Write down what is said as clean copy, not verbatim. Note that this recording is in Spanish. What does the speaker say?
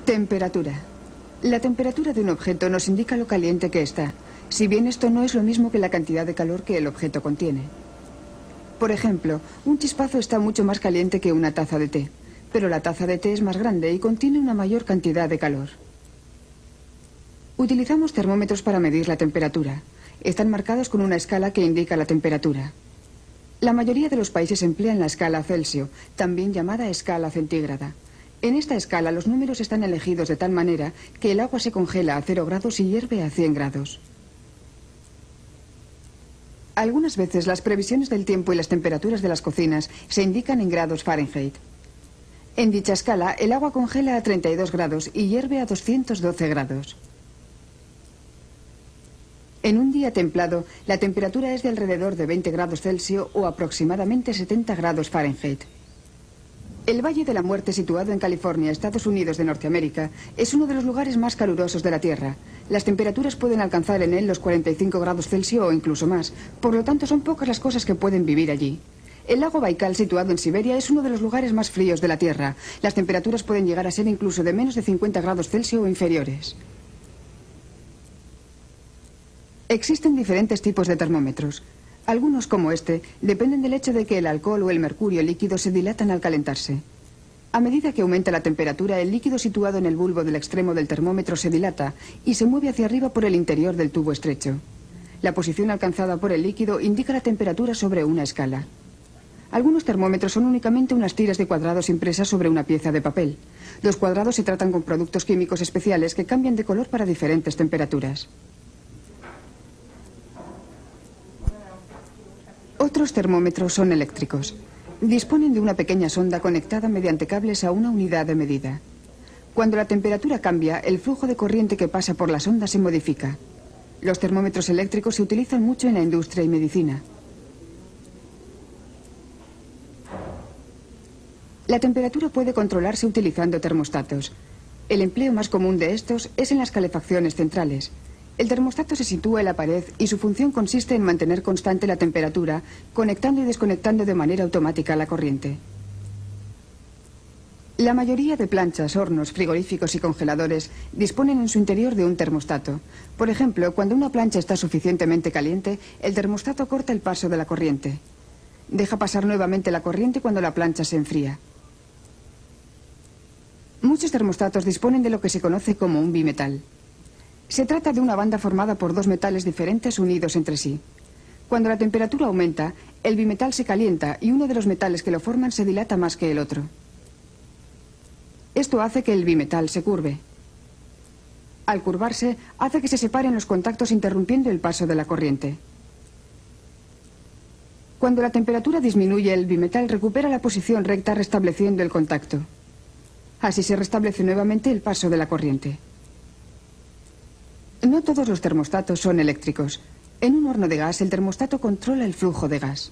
Temperatura. La temperatura de un objeto nos indica lo caliente que está, si bien esto no es lo mismo que la cantidad de calor que el objeto contiene. Por ejemplo, un chispazo está mucho más caliente que una taza de té, pero la taza de té es más grande y contiene una mayor cantidad de calor. Utilizamos termómetros para medir la temperatura. Están marcados con una escala que indica la temperatura. La mayoría de los países emplean la escala Celsius, también llamada escala centígrada. En esta escala los números están elegidos de tal manera que el agua se congela a 0 grados y hierve a 100 grados. Algunas veces las previsiones del tiempo y las temperaturas de las cocinas se indican en grados Fahrenheit. En dicha escala el agua congela a 32 grados y hierve a 212 grados. En un día templado, la temperatura es de alrededor de 20 grados Celsius o aproximadamente 70 grados Fahrenheit. El Valle de la Muerte, situado en California, Estados Unidos de Norteamérica, es uno de los lugares más calurosos de la Tierra. Las temperaturas pueden alcanzar en él los 45 grados Celsius o incluso más, por lo tanto son pocas las cosas que pueden vivir allí. El lago Baikal, situado en Siberia, es uno de los lugares más fríos de la Tierra. Las temperaturas pueden llegar a ser incluso de menos de 50 grados Celsius o inferiores. Existen diferentes tipos de termómetros. Algunos, como este, dependen del hecho de que el alcohol o el mercurio líquido se dilatan al calentarse. A medida que aumenta la temperatura, el líquido situado en el bulbo del extremo del termómetro se dilata y se mueve hacia arriba por el interior del tubo estrecho. La posición alcanzada por el líquido indica la temperatura sobre una escala. Algunos termómetros son únicamente unas tiras de cuadrados impresas sobre una pieza de papel. Los cuadrados se tratan con productos químicos especiales que cambian de color para diferentes temperaturas. Otros termómetros son eléctricos. Disponen de una pequeña sonda conectada mediante cables a una unidad de medida. Cuando la temperatura cambia, el flujo de corriente que pasa por la sonda se modifica. Los termómetros eléctricos se utilizan mucho en la industria y medicina. La temperatura puede controlarse utilizando termostatos. El empleo más común de estos es en las calefacciones centrales. El termostato se sitúa en la pared y su función consiste en mantener constante la temperatura, conectando y desconectando de manera automática la corriente. La mayoría de planchas, hornos, frigoríficos y congeladores disponen en su interior de un termostato. Por ejemplo, cuando una plancha está suficientemente caliente, el termostato corta el paso de la corriente. Deja pasar nuevamente la corriente cuando la plancha se enfría. Muchos termostatos disponen de lo que se conoce como un bimetal. Se trata de una banda formada por dos metales diferentes unidos entre sí. Cuando la temperatura aumenta, el bimetal se calienta y uno de los metales que lo forman se dilata más que el otro. Esto hace que el bimetal se curve. Al curvarse, hace que se separen los contactos interrumpiendo el paso de la corriente. Cuando la temperatura disminuye, el bimetal recupera la posición recta restableciendo el contacto. Así se restablece nuevamente el paso de la corriente. No todos los termostatos son eléctricos. En un horno de gas, el termostato controla el flujo de gas.